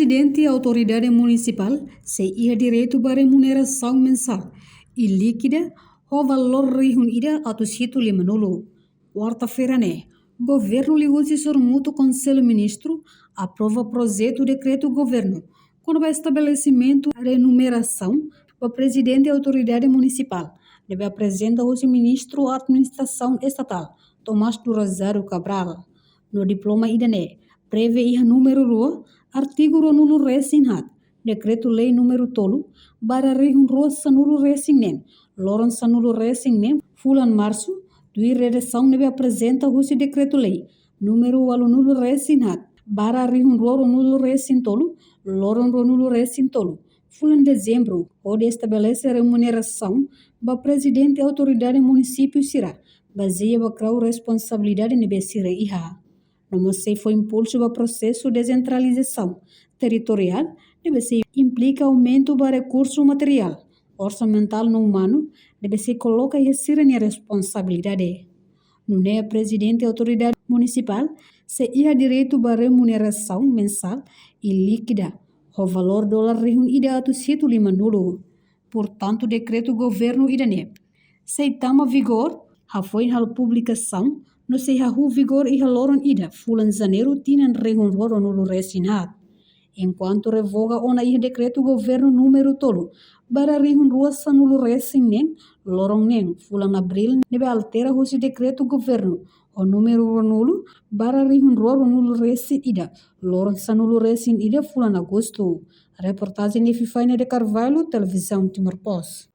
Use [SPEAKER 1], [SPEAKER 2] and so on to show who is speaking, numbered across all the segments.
[SPEAKER 1] presidente e autoridade municipal se ia direito para remuneração mensal e líquida o valor reunido ato sito limanolo. Quarta-feira, governo ligou-se sobre mútuo conselho ministro aprova projeto decreto governo quando o estabelecimento de remuneração para presidente e autoridade municipal deve apresentar o ministro da administração estatal Tomás do Rosário Cabral. No diploma IDNE prevê o número ro artigo nulo resinhat decreto-lei número tolo para rehunro sanulo resinen loron sanulo resinen fulan março do redação deve apresentar o decreto-lei número nulo resinhat para rehunro nulo resin tolo loron nulo resin tolo fulan dezembro onde estabelece a remuneração para presidente e autoridade município será baseada na responsabilidade de Besira Iha. Não se foi impulso para o processo de descentralização territorial, deve ser implica aumento do recurso material, orçamental no humano, deve se coloca e a responsabilidade. Não é presidente e autoridade municipal, se ia direito para remuneração mensal e líquida, o valor dólar reunido a sito limanolo. Portanto, decreto governo IDNE. Se toma vigor, a foi a publicação, no se ha vigor e haloron ida, fulan janeiro tinan rehunro no resinat. Enquanto revoga ona i decreto governo número tolo, para rehunro sanulo resinen, loron nen, fulan abril nebe altera hosi decreto governo, o número nulo, para rehunro nulo resin ida, loron sanulo resin ida fulan agosto. Reportagem Nefifaina de Carvalho, Televisão Timor Post.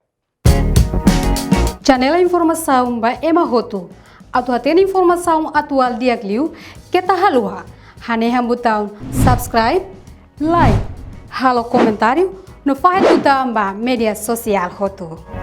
[SPEAKER 2] Janela informação ba Emahoto. Atu tem informação atual dia Clio que tá halua. Haneha botão subscribe, like, halo comentário no faz botão ba media social hoto.